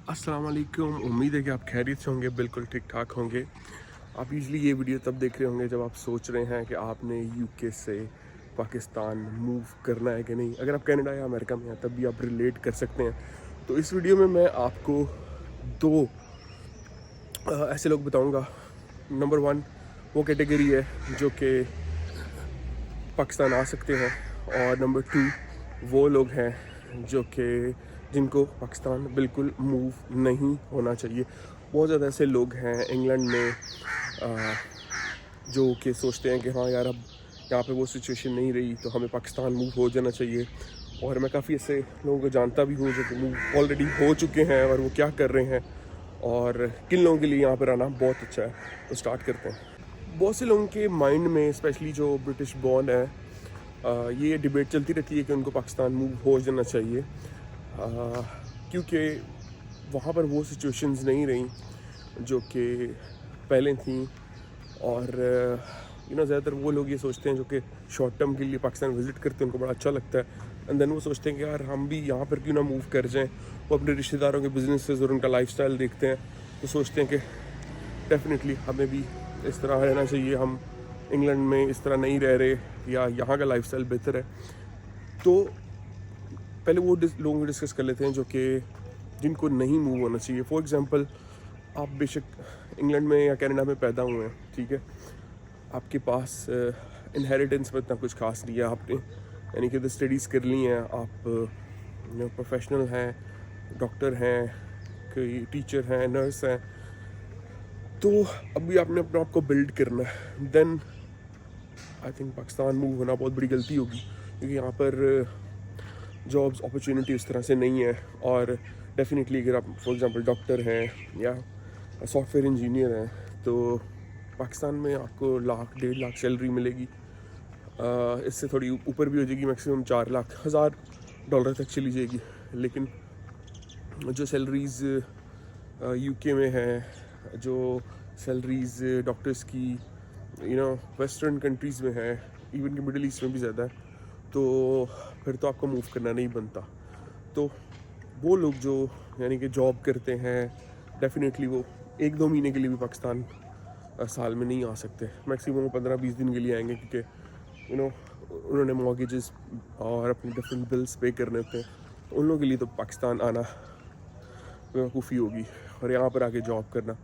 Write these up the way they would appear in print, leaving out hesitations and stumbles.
अस्सलाम वालेकुम। उम्मीद है कि आप खैरियत से होंगे, बिल्कुल ठीक ठाक होंगे। आप यूजली ये वीडियो तब देख रहे होंगे जब आप सोच रहे हैं कि आपने यूके से पाकिस्तान मूव करना है कि नहीं। अगर आप कनाडा या अमेरिका में हैं तब भी आप रिलेट कर सकते हैं। तो इस वीडियो में मैं आपको दो ऐसे लोग बताऊंगा। नंबर वन वो कैटेगरी है जो कि पाकिस्तान आ सकते हैं, और नंबर टू वो लोग हैं जो कि जिनको पाकिस्तान बिल्कुल मूव नहीं होना चाहिए। बहुत ज़्यादा ऐसे लोग हैं इंग्लैंड में जो कि सोचते हैं कि हाँ यार, अब यहाँ पे वो सिचुएशन नहीं रही तो हमें पाकिस्तान मूव हो जाना चाहिए। और मैं काफ़ी ऐसे लोगों को जानता भी हूँ जो कि मूव ऑलरेडी हो चुके हैं और वो क्या कर रहे हैं और किन लोगों के लिए यहाँ पर आना बहुत अच्छा है। तो स्टार्ट करते हैं। बहुत से लोगों के माइंड में, स्पेशली जो ब्रिटिश बॉर्न है, ये डिबेट चलती रहती है कि उनको पाकिस्तान मूव हो जाना चाहिए, क्योंकि वहाँ पर वो सिचुएशंस नहीं रही जो कि पहले थी। और ज़्यादातर वो लोग ये सोचते हैं जो कि शॉर्ट टर्म के लिए पाकिस्तान विज़िट करते हैं, उनको बड़ा अच्छा लगता है। एंड देन वो सोचते हैं कि यार हम भी यहाँ पर क्यों ना मूव कर जाएं। वो अपने रिश्तेदारों के बिजनेसेस और उनका लाइफस्टाइल देखते हैं तो सोचते हैं कि डेफिनेटली हमें भी इस तरह रहना चाहिए, हम इंग्लैंड में इस तरह नहीं रह रहे या यहाँ का लाइफस्टाइल बेहतर है। तो पहले वो लोगों को डिस्कस कर लेते हैं जो कि जिनको नहीं मूव होना चाहिए। फॉर एग्जांपल, आप बेशक इंग्लैंड में या कनाडा में पैदा हुए हैं, ठीक है, आपके पास इनहेरिटेंस में इतना कुछ खास नहीं है, आपने यानी कि स्टडीज़ कर ली हैं, आप प्रोफेशनल हैं, डॉक्टर हैं, कोई टीचर हैं, नर्स हैं, तो अभी आपने अपने आप को बिल्ड करना है। Then I think Pakistan move होना बहुत बड़ी गलती होगी, क्योंकि यहाँ पर जॉब्स अपॉर्चुनिटी इस तरह से नहीं है। और डेफिनेटली अगर आप फॉर एग्जांपल डॉक्टर हैं या सॉफ्टवेयर इंजीनियर हैं तो पाकिस्तान में आपको लाख 1.5 लाख सैलरी मिलेगी। इससे थोड़ी ऊपर भी हो जाएगी, मैक्सिमम 4 लाख 1000 डॉलर तक चली जाएगी। लेकिन जो सैलरीज़ यूके में है, जो सैलरीज़ डॉक्टर्स की वेस्टर्न कंट्रीज़ में है, इवन कि मिडिल ईस्ट में भी ज़्यादा है, तो फिर तो आपको मूव करना नहीं बनता। तो वो लोग जो यानी कि जॉब करते हैं, डेफिनेटली वो 1-2 महीने के लिए भी पाकिस्तान साल में नहीं आ सकते। मैक्सिमम 15-20 दिन के लिए आएंगे, क्योंकि उन्होंने मॉर्गेजेस और अपने डिफरेंट बिल्स पे करने होते हैं। तो उन लोगों के लिए तो पाकिस्तान आना बेवकूफ़ी होगी और यहाँ पर आके जॉब करना।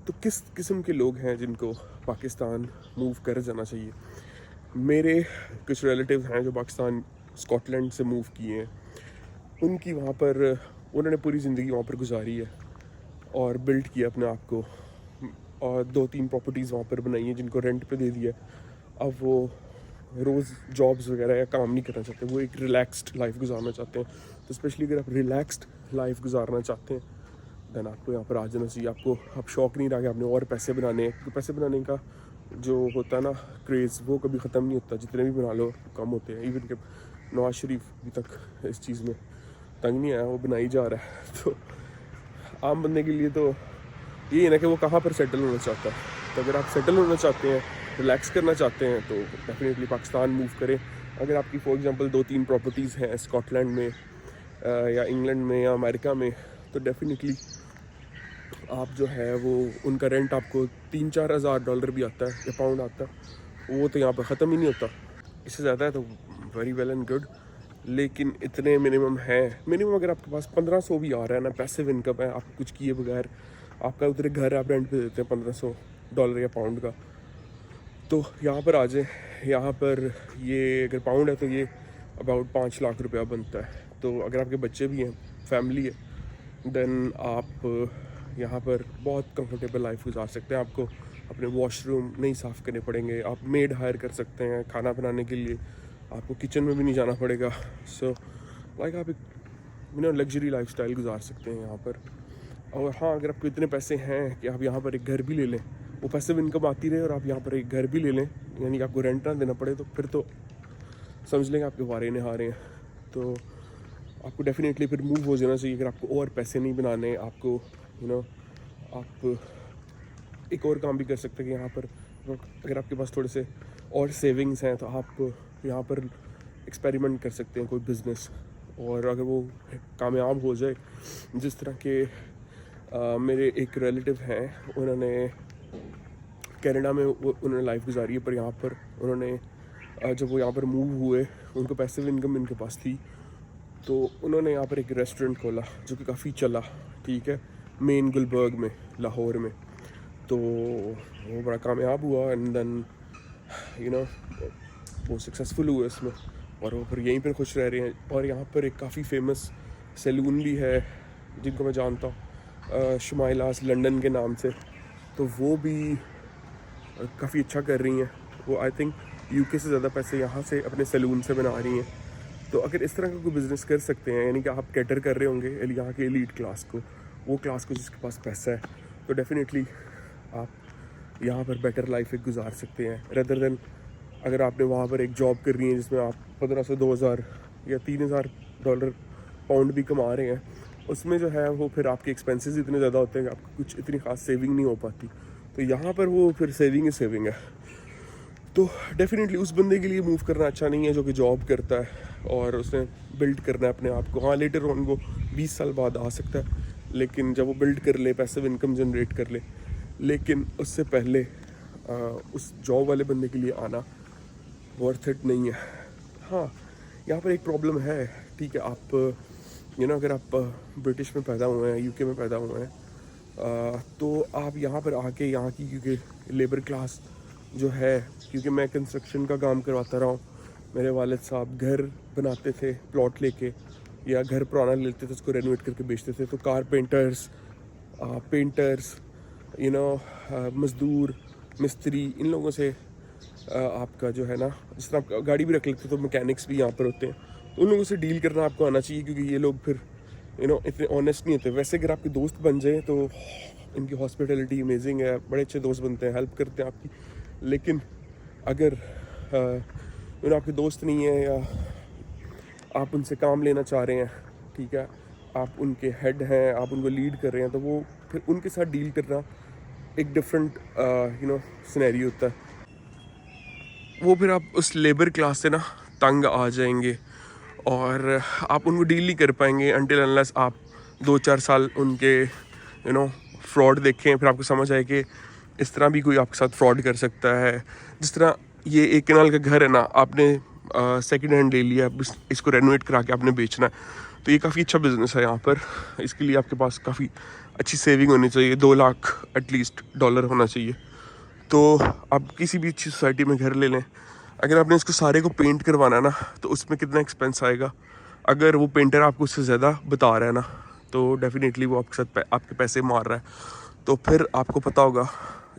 तो किस किस्म के लोग हैं जिनको पाकिस्तान मूव कर जाना चाहिए? मेरे कुछ रिलेटिव्स हैं जो पाकिस्तान स्कॉटलैंड से मूव किए हैं। उनकी वहाँ पर उन्होंने पूरी ज़िंदगी वहाँ पर गुजारी है और बिल्ड किया अपने आप को, और 2-3 प्रॉपर्टीज़ वहाँ पर बनाई हैं जिनको रेंट पे दे दिया। अब वो रोज़ जॉब्स वगैरह या काम नहीं करना चाहते, वो एक रिलैक्स्ड लाइफ गुजारना चाहते हैं। तो स्पेशली अगर आप रिलैक्स्ड लाइफ गुजारना चाहते हैं देन आपको यहाँ पर आ जाना चाहिए। आपको अब शौक़ नहीं रहा कि आपने और पैसे बनाने हैं, क्योंकि पैसे बनाने का जो होता है ना क्रेज़, वो कभी ख़त्म नहीं होता। जितने भी बना लो कम होते हैं। इवन कि नवाज शरीफ अभी तक इस चीज़ में तंग नहीं आया, वो बनाई जा रहा है। तो आम बंदे के लिए तो ये है ना कि वो कहाँ पर सेटल होना चाहता है। तो अगर आप सेटल होना चाहते हैं, रिलैक्स करना चाहते हैं, तो डेफिनेटली पाकिस्तान मूव करें। अगर आपकी फॉर एग्जांपल 2-3 प्रॉपर्टीज़ हैं स्कॉटलैंड में या इंग्लैंड में या अमेरिका में, तो डेफिनेटली आप जो है वो उनका रेंट आपको 3-4 हज़ार डॉलर भी आता है या पाउंड आता है, वो तो यहाँ पर ख़त्म ही नहीं होता। इससे ज़्यादा है तो वेरी वेल एंड गुड, लेकिन इतने मिनिमम है। मिनिमम अगर आपके पास 1500 भी आ रहा है ना, पैसिव इनकम है, आप कुछ किए बगैर, आपका उतरे घर आप रेंट पे देते हैं 1500 डॉलर या पाउंड का, तो यहाँ पर आ जाए। यहाँ पर ये अगर पाउंड है तो ये अबाउट 5 लाख रुपया बनता है। तो अगर आपके बच्चे भी हैं, फैमिली है, देन आप यहाँ पर बहुत कंफर्टेबल लाइफ गुजार सकते हैं। आपको अपने वॉशरूम नहीं साफ़ करने पड़ेंगे, आप मेड हायर कर सकते हैं खाना बनाने के लिए, आपको किचन में भी नहीं जाना पड़ेगा। सो लाइक आप एक लग्जरी लाइफस्टाइल गुजार सकते हैं यहाँ पर। और हाँ, अगर आपको इतने पैसे हैं कि आप यहाँ पर एक घर भी ले लें, वो पैसिव इनकम आती रहे और आप यहाँ पर एक घर भी ले लें, यानी कि आपको रेंट ना देना पड़े, तो फिर तो समझ लेंगे आपके वारे नहारे हैं। तो आपको डेफिनेटली फिर मूव हो जाना चाहिए। अगर आपको और पैसे नहीं बनाने, आपको आप एक और काम भी कर सकते हैं कि यहाँ पर अगर आपके पास थोड़े से और सेविंग्स हैं तो आप यहाँ पर एक्सपेरिमेंट कर सकते हैं कोई बिज़नेस। और अगर वो कामयाब हो जाए, जिस तरह के मेरे एक रिलेटिव हैं, उन्होंने कनाडा में उन्होंने लाइफ गुजारी है, पर यहाँ पर उन्होंने जब वो यहाँ पर मूव हुए, उनको पैसिव इनकम इनके पास थी, तो उन्होंने यहाँ पर एक रेस्टोरेंट खोला जो कि काफ़ी चला, ठीक है, मेन गुलबर्ग में, लाहौर में। तो वो बड़ा कामयाब हुआ एंड देन वो सक्सेसफुल हुए इसमें, और वो फिर यहीं पर खुश रह रहे हैं। और यहाँ पर एक काफ़ी फेमस सैलून भी है जिनको मैं जानता हूँ, शमाइलास लंदन के नाम से, तो वो भी काफ़ी अच्छा कर रही हैं। वो आई थिंक यूके से ज़्यादा पैसे यहाँ से अपने सैलून से बना रही हैं। तो अगर इस तरह का कोई बिज़नेस कर सकते हैं, यानी कि आप कैटर कर रहे होंगे यहाँ के एलीट क्लास को, वो क्लास को जिसके पास पैसा है, तो डेफिनेटली आप यहाँ पर बेटर लाइफ एक गुजार सकते हैं, रेदर देन अगर आपने वहाँ पर एक जॉब कर रही है जिसमें आप 1500, 2000 या $3000 पाउंड भी कमा रहे हैं, उसमें जो है वो फिर आपके एक्सपेंसेस इतने ज़्यादा होते हैं कि आपको कुछ इतनी खास सेविंग नहीं हो पाती। तो यहाँ पर वो फिर सेविंग ही सेविंग है। तो डेफिनेटली उस बंदे के लिए मूव करना अच्छा नहीं है जो कि जॉब करता है और उसने बिल्ड करना है अपने आप को। हाँ, लेटर ऑन वो 20 साल बाद आ सकता है, लेकिन जब वो बिल्ड कर ले, पैसिव इनकम जनरेट कर ले, लेकिन उससे पहले उस जॉब वाले बंदे के लिए आना वर्थ इट नहीं है। हाँ, यहाँ पर एक प्रॉब्लम है, ठीक है, आप अगर आप ब्रिटिश में पैदा हुए हैं, यूके में पैदा हुए हैं, तो आप यहाँ पर आके यहाँ की, क्योंकि लेबर क्लास जो है, क्योंकि मैं कंस्ट्रक्शन का काम करवाता रहा हूँ, मेरे वालिद साहब घर बनाते थे प्लॉट लेके, या घर पुराना लेते थे उसको रेनोवेट करके बेचते थे। तो कारपेंटर्स, पेंटर्स, मज़दूर, मिस्त्री, इन लोगों से आपका जो है ना, जिस तरह आप गाड़ी भी रख लेते तो मैकेनिक्स भी यहाँ पर होते हैं, तो उन लोगों से डील करना आपको आना चाहिए, क्योंकि ये लोग फिर इतने ऑनेस्ट नहीं होते। वैसे अगर आपके दोस्त बन जाए तो इनकी हॉस्पिटलिटी अमेजिंग है, बड़े अच्छे दोस्त बनते हैं, हेल्प करते हैं आपकी। लेकिन अगर आपके दोस्त नहीं है या आप उनसे काम लेना चाह रहे हैं, ठीक है, आप उनके हेड हैं, आप उनको लीड कर रहे हैं, तो वो फिर उनके साथ डील करना एक डिफरेंट सिनेरियो होता है। वो फिर आप उस लेबर क्लास से ना तंग आ जाएंगे और आप उनको डील नहीं कर पाएंगे अनटिल अनलेस आप 2-4 साल उनके फ्रॉड देखें, फिर आपको समझ आए कि इस तरह भी कोई आपके साथ फ्रॉड कर सकता है। जिस तरह ये एक कनाल का घर है ना, आपने सेकंड हैंड ले लिया, इसको रेनोवेट करा के आपने बेचना है, तो ये काफ़ी अच्छा बिज़नेस है यहाँ पर। इसके लिए आपके पास काफ़ी अच्छी सेविंग होनी चाहिए, 2 लाख एटलीस्ट डॉलर होना चाहिए। तो आप किसी भी अच्छी सोसाइटी में घर ले लें, अगर आपने इसको सारे को पेंट करवाना ना, तो उसमें कितना एक्सपेंस आएगा। अगर वो पेंटर आपको उससे ज़्यादा बता रहा है ना, तो डेफिनेटली वो आपके साथ आपके पैसे मार रहा है। तो फिर आपको पता होगा,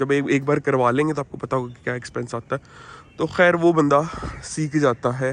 जब एक बार करवा लेंगे तो आपको पता होगा कि क्या एक्सपेंस आता है। तो खैर वो बंदा सीख जाता है,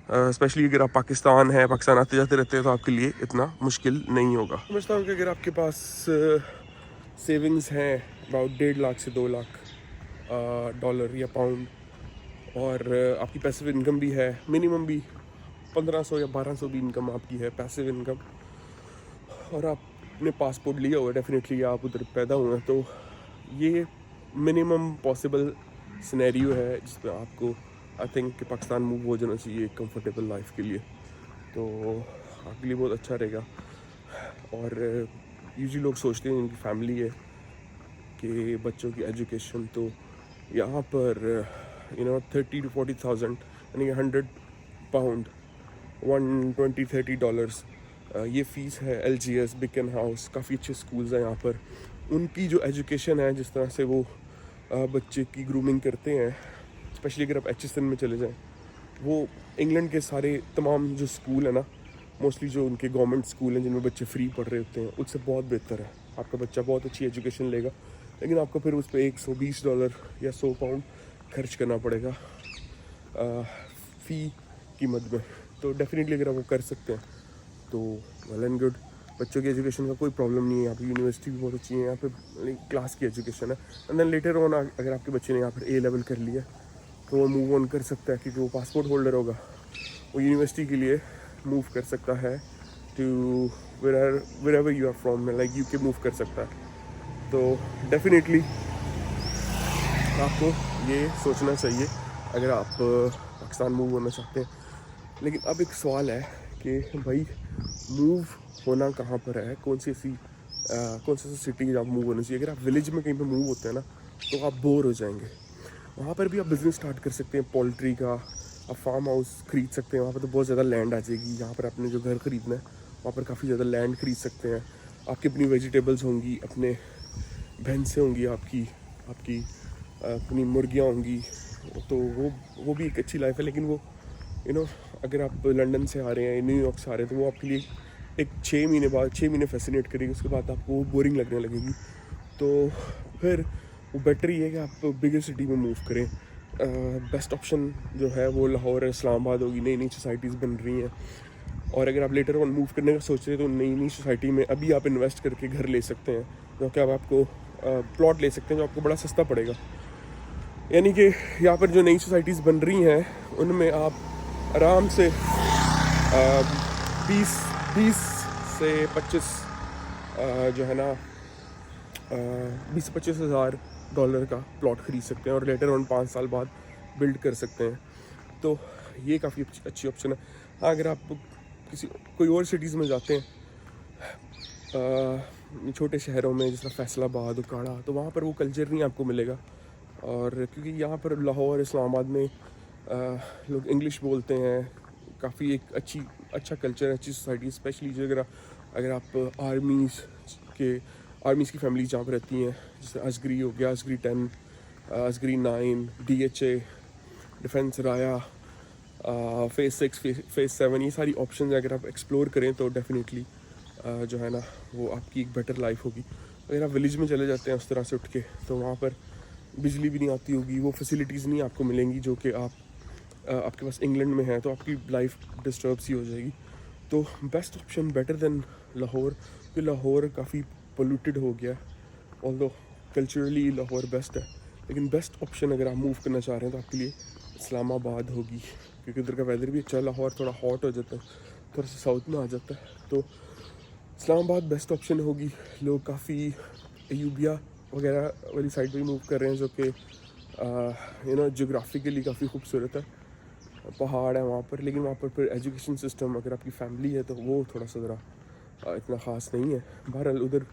स्पेशली अगर आप पाकिस्तान आते जाते रहते हैं, तो आपके लिए इतना मुश्किल नहीं होगा। समझता हूँ कि अगर आपके पास सेविंग्स हैं अबाउट 1.5 लाख से 2 लाख डॉलर या पाउंड, और आपकी पैसिव इनकम भी है, मिनिमम भी 1500 या 1200 भी इनकम आपकी है पैसिव इनकम, और आपने पासपोर्ट लिया हुआ है, डेफिनेटली आप उधर पैदा हुए हैं, तो ये मिनिमम पॉसिबल सिनेरियो है जिसमें आपको आई थिंक कि पाकिस्तान मूव हो जाना चाहिए कंफर्टेबल लाइफ के लिए। तो आपके लिए बहुत अच्छा रहेगा। और यूजुअली लोग सोचते हैं इनकी फैमिली है कि बच्चों की एजुकेशन, तो यहाँ पर 30 to 40,000 यानी कि 100 पाउंड, $120-30 ये फ़ीस है। LGS, बिकन हाउस, काफ़ी अच्छे स्कूल्स हैं यहाँ पर। उनकी जो एजुकेशन है, जिस तरह से वो बच्चे की ग्रूमिंग करते हैं, स्पेशली अगर आप HSN में चले जाएं, वो इंग्लैंड के सारे तमाम जो स्कूल है ना, मोस्टली जो उनके गवर्नमेंट स्कूल हैं जिनमें बच्चे फ्री पढ़ रहे होते हैं, उससे बहुत बेहतर है। आपका बच्चा बहुत अच्छी एजुकेशन लेगा, लेकिन आपको फिर उस पर $120 या 100 पाउंड खर्च करना पड़ेगा फ़ी कीमत में। तो डेफिनेटली अगर आप वो कर सकते हैं तो वेल एंड गुड। बच्चों की एजुकेशन का कोई प्रॉब्लम नहीं है, यहाँ पे यूनिवर्सिटी भी बहुत अच्छी है, यहाँ पे क्लास की एजुकेशन है। एंड देन लेटर ऑन अगर आपके बच्चे ने यहाँ पर A लेवल कर लिया तो वो मूव ऑन कर सकता है, क्योंकि वो पासपोर्ट होल्डर होगा, वो यूनिवर्सिटी के लिए मूव कर सकता है to wherever you are from, like UK move कर सकता है। तो डेफिनेटली आपको ये सोचना चाहिए अगर आप पाकिस्तान मूव होना चाहते हैं। लेकिन अब एक सवाल है कि भाई मूव होना कहाँ पर है, कौन सी सिटी आप मूव होना चाहिए। अगर आप विलेज में कहीं पे मूव होते हैं ना तो आप बोर हो जाएंगे। वहाँ पर भी आप बिज़नेस स्टार्ट कर सकते हैं, पोल्ट्री का आप फार्म हाउस खरीद सकते हैं। वहाँ पर तो बहुत ज़्यादा लैंड आ जाएगी। यहाँ पर आपने जो घर ख़रीदना है वहाँ पर काफ़ी ज़्यादा लैंड खरीद सकते हैं। आपकी अपनी वेजिटेबल्स होंगी, अपने भैंसें होंगी, आपकी अपनी मुर्गियाँ होंगी, तो वो भी एक अच्छी लाइफ है। लेकिन वो अगर आप लंदन से आ रहे हैं, न्यूयॉर्क से आ रहे हैं, तो वो आपके लिए एक 6 महीने फैसिनेट करेगी, उसके बाद आपको वो बोरिंग लगने लगेगी। तो फिर वो बेटर ही है कि आप बिगर सिटी में मूव करें। बेस्ट ऑप्शन जो है वो लाहौर, इस्लामाबाद होगी। नई सोसाइटीज़ बन रही हैं, और अगर आप लेटर ऑन मूव करने का सोच रहे हैं तो नई सोसाइटी में अभी आप इन्वेस्ट करके घर ले सकते हैं, क्योंकि अब आपको प्लॉट ले सकते हैं जो आपको बड़ा सस्ता पड़ेगा। यानी कि यहाँ पर जो नई सोसाइटीज़ बन रही हैं उनमें आप आराम से 20 से 25 जो है ना 20 से 25 हज़ार डॉलर का प्लॉट ख़रीद सकते हैं और लेटर ऑन 5 साल बाद बिल्ड कर सकते हैं। तो ये काफ़ी अच्छी ऑप्शन है। हाँ, अगर आप कोई और सिटीज़ में जाते हैं, छोटे शहरों में जिस तरह फैसलाबाद, उकाड़ा, तो वहाँ पर वो कल्चर नहीं आपको मिलेगा। और क्योंकि यहाँ पर लाहौर, इस्लामाबाद में लोग इंग्लिश बोलते हैं, काफ़ी एक अच्छा कल्चर है, अच्छी सोसाइटी। स्पेशली जो अगर आप आर्मीज़ की फैमिली जहाँ पर रहती हैं, जैसे असगरी हो गया, असगरी 10, असगरी 9, DHA, डिफेंस राया, फेज़ 6, फेज़ 7, ये सारी ऑप्शन अगर आप एक्सप्लोर करें तो डेफिनेटली जो है ना वो आपकी एक बेटर लाइफ होगी। अगर आप विलेज में चले जाते हैं उस तरह से उठ के, तो वहाँ पर बिजली भी नहीं आती होगी, वो फैसिलिटीज़ नहीं आपको मिलेंगी जो कि आपके पास इंग्लैंड में है, तो आपकी लाइफ डिस्टर्ब सी हो जाएगी। तो best option better than Lahore, क्योंकि लाहौर काफ़ी पोल्यूटेड हो गया। ऑल्दो कल्चरली लाहौर बेस्ट है, लेकिन बेस्ट ऑप्शन अगर आप मूव करना चाह रहे हैं तो आपके लिए इस्लामाबाद होगी, क्योंकि उधर का वेदर भी अच्छा है। लाहौर थोड़ा हॉट हो जाता है, थोड़ा सा साउथ में आ जाता है, तो इस्लामाबाद बेस्ट ऑप्शन होगी। लोग काफ़ी अयूबिया वगैरह वाली साइड पे मूव कर रहे हैं, जो कि जोग्राफिकली काफ़ी खूबसूरत है, पहाड़ है वहाँ पर। लेकिन वहाँ पर फिर एजुकेशन सिस्टम, अगर आपकी फैमिली है तो वो थोड़ा सा ज़रा इतना ख़ास नहीं है। बहरहाल उधर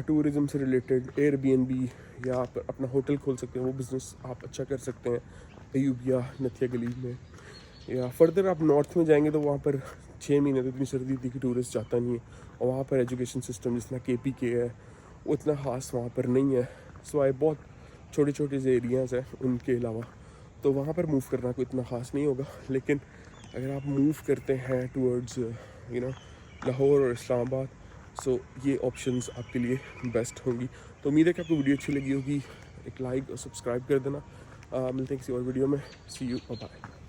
टूरिज़म से रिलेटेड एयरबीएनबी या आप अपना होटल खोल सकते हैं, वो बिज़नेस आप अच्छा कर सकते हैं अयूबिया, नथिया गली में। या फर्दर आप नॉर्थ में जाएंगे तो वहाँ पर 6 महीने तो इतनी सर्दी थी कि टूरिस्ट जाता नहीं है, और वहाँ पर एजुकेशन सिस्टम जितना KPK है वो इतना ख़ास वहाँ पर नहीं है। सिवाय बहुत छोटे से एरियाज़ हैं उनके अलावा, तो वहाँ पर मूव करना कोई इतना ख़ास नहीं होगा। लेकिन अगर आप मूव करते हैं टूवर्ड्स लाहौर और इस्लामाबाद, सो ये ऑप्शंस आपके लिए बेस्ट होंगी। तो उम्मीद है कि आपको वीडियो अच्छी लगी होगी। एक लाइक और सब्सक्राइब कर देना। मिलते हैं किसी और वीडियो में। सी यू, बाय।